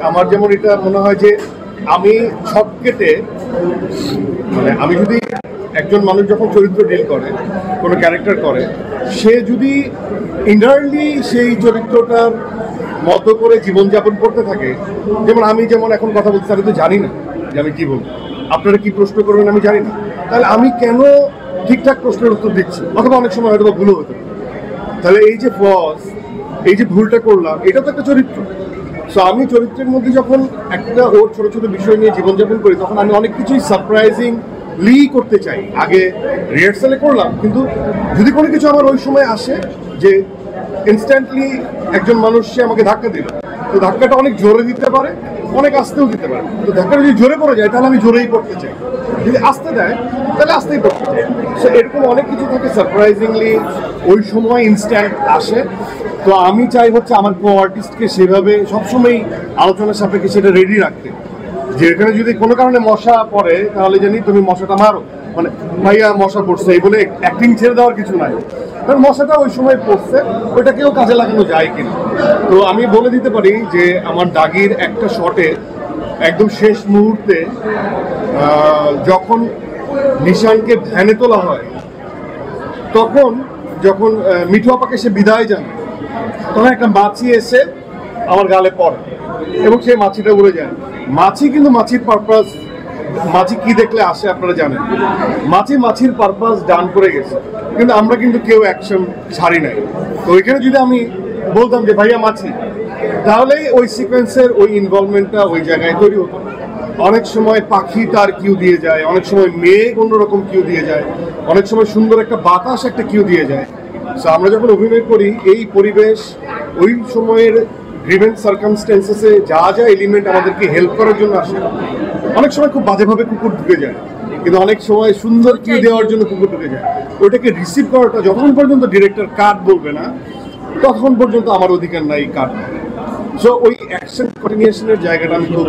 আমার যেমন এটা মনে হয় যে আমি ছক কেটে মানে আমি যদি একজন মানুষ যখন চরিত্র ডিল করে কোনো ক্যারেক্টার করে সে যদি ইন্টারনালি সেই চরিত্রটার মতো করে জীবনযাপন করতে থাকে, যেমন আমি যেমন এখন কথা বলছি আমি তো জানি না যে আমি কি বলবো, আপনারা কি প্রশ্ন করবেন আমি জানি না, তাহলে আমি কেন ঠিকঠাক প্রশ্নের উত্তর দিচ্ছি, অথবা অনেক সময় হয়তো ভুলও হতে পারে। তাহলে এই যে ফস, এই যে ভুলটা করলাম, এটা তো একটা চরিত্র। সো আমি চরিত্রের মধ্যে যখন একটা ওর ছোট ছোট বিষয় নিয়ে জীবনযাপন করি তখন আমি অনেক কিছুই সারপ্রাইজিংলি করতে চাই। আগে রিহার্সালে করলাম, কিন্তু যদি কোনো কিছু আমার ওই সময় আসে যে ইনস্ট্যান্টলি একজন মানুষ সে আমাকে ধাক্কা দিল, তো ধাক্কাটা অনেক জোরে দিতে পারে, অনেক আস্তেও দিতে পারে। তো ধাক্কাটা যদি জোরে পড়ে যায় তাহলে আমি জোরেই পড়তে চাই, যদি আস্তে দেয় তাহলে আস্তেই পড়তে চাই। সো এরকম অনেক কিছু থাকে সারপ্রাইজিংলি ওই সময় ইনস্ট্যান্ট আসে। তো আমি চাই হচ্ছে আমার কো আর্টিস্টকে সেভাবে সবসময় আলোচনার সাপেক্ষে সেটা রেডি রাখতে, যে এখানে যদি কোনো কারণে মশা পড়ে তাহলে জানি তুমি মশাটা মারো, মানে ভাইয়া মশা পড়ছে এই বলে অ্যাক্টিং ছেড়ে দেওয়ার কিছু নাই, কারণ মশাটা ওই সময় পড়ছে, ওইটাকেও কাজে লাগানো যায় কিনা। তো আমি বলে দিতে পারি যে আমার দাগির একটা শটে একদম শেষ মুহূর্তে যখন নিশানকে ভ্যানে তোলা হয়, তখন যখন মিঠু আপাকে সে বিদায় জানায় তখন একটা মাছি এসে আমার গালে পড়ে এবং সেই মাছিটা উড়ে যায়। মাছি কিন্তু মাছির পারপাস, মাছি কি দেখলে আসে আপনারা জানেন, মাছির পারপাস ডান করে গেছে, কিন্তু আমরা কিন্তু কেউ অ্যাকশন ছাড়ি নাই। তো ওইখানে যদি আমি বলতাম যে ভাইয়া মাছি, তাহলেই ওই সিকোয়েন্সের ওই ইনভলভমেন্টটা ওই জায়গায় তৈরি হতো। অনেক সময় পাখি তার কিউ দিয়ে যায়, অনেক সময় মেঘ অন্যরকম কিউ দিয়ে যায়, অনেক সময় সুন্দর একটা বাতাস একটা কিউ দিয়ে যায়। সো আমরা যখন অভিনয় করি এই পরিবেশ, ওই সময়ের গ্রিভেন্ট সার্কামস্টেন্সেসে যা যা এলিমেন্ট আমাদেরকে হেল্প করার জন্য আসে, অনেক সময় খুব বাজেভাবে কুকুর ঢুকে যায়, কিন্তু অনেক সময় সুন্দর কিউ দেওয়ার জন্য কুকুর ঢুকে যায়। ওইটাকে রিসিভ করাটা যতক্ষণ পর্যন্ত ডিরেক্টর কাট বলবে না ততক্ষণ পর্যন্ত আমার অধিকার নাই কাট। সো ওই অ্যাকশন কন্টিনিউশনের জায়গাটা আমি খুব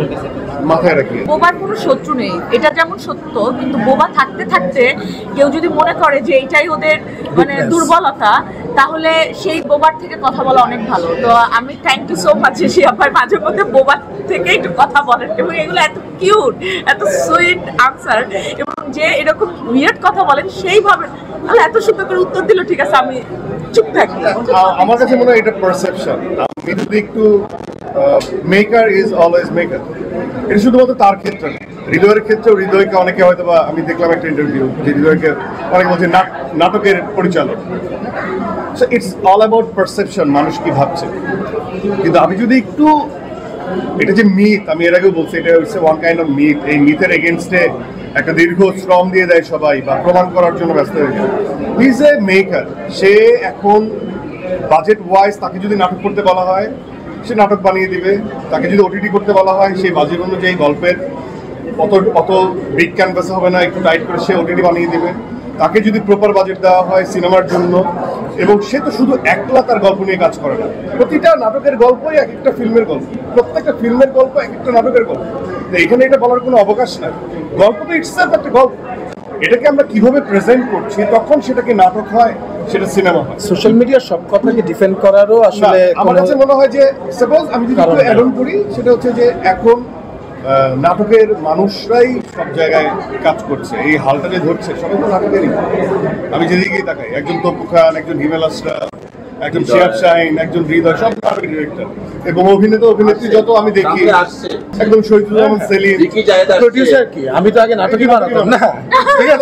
মাথায় রাখি। বোবার কোনো শত্রু নেই, এটা যেমন সত্য, কিন্তু বোবা থাকতে থাকতে কেউ যদি মনে করে যে এইটাই ওদের মানে দুর্বলতা, তাহলে সেই বোবার থেকে কথা বলা অনেক ভালো। তো আমি থ্যাংক ইউ সো মাচ যে আপনার মাঝে মধ্যে বোবার থেকে একটু কথা বলেন, এবং এগুলো এত কিউট, এত সুইট আনসার, এবং যে এরকম উইয়ার্ড কথা বলেন সেইভাবে এত সুন্দর করে উত্তর দিল। ঠিক আছে, আমি চুপ থাকি। আমার কাছে মনে হয় এটা পারসেপশন। আমি যদি একটু মেকার ইজ অলওয়েজ মেকার, এটা শুধুমাত্র তার ক্ষেত্রে না, হৃদয়ের ক্ষেত্রেও। হৃদয়কে অনেকে হয়তো বা, আমি দেখলাম একটা ইন্টারভিউ যে হৃদয়কে অনেকে বলছে নাটকের পরিচালক। So it's all about perception, মানুষ কি ভাবছে। কিন্তু আমি যদি একটু, এটা যে মিথ, আমি এর আগেও বলছি, এটা হচ্ছে ওয়ান কাইন্ড অফ মিথ। এই মিথের এগেনস্টে একটা দীর্ঘ শ্রম দিয়ে দেয় সবাই, বা প্রমাণ করার জন্য ব্যস্ত হয়ে যায়। He is a maker. সে এখন বাজেট ওয়াইজ তাকে যদি নাটক করতে বলা হয় সে নাটক বানিয়ে দিবে, তাকে যদি ওটিটি করতে বলা হয় সেই বাজেট অনুযায়ী গল্পের অত বিগ ক্যানভাসে হবে না, একটু টাইট করে সে ওটিটি বানিয়ে দিবে। তাকে যদি প্রপার বাজেট দেওয়া হয় সিনেমার জন্য, এবং সে তো শুধু একলা তার গল্প নিয়ে কাজ করে না, প্রতিটা নাটকের গল্পই এক একটা ফিল্মের গল্প, প্রত্যেকটা ফিল্মের গল্প এক একটা নাটকের গল্প। তো এখানে এটা বলার কোনো অবকাশ নাই, গল্প তো ইটসেলফ একটা গল্প। এটাকে আমরা কিভাবে প্রেজেন্ট করছি তখন সেটাকে নাটক হয়, সেটা সিনেমা হয়। সোশ্যাল মিডিয়ার সব কথাকে ডিফেন্ড করারও আসলে আমার কাছে মনে হয় যে সাপোজ আমি যদি একটু অ্যাড অন করি, সেটা হচ্ছে যে এখন নাটকের মানুষরাই সব জায়গায় কাজ করছে, এই হালটা যে ধরছে সবাই তো নাটকেরই। আমি যেদিকেই তাকাই, একজন তপু খান, একজন হিমেল আশরাফ, একজন শিয়াব শাহিন, একজন হৃদয়, সব নাটকের ডিরেক্টর, এবং অভিনেতা অভিনেত্রী যত আমি দেখি, একদম শহীদুজ্জামান সেলিম, প্রডিউসার কি, আমি তো আগে নাটকই বানাতাম না। ঠিক আছে।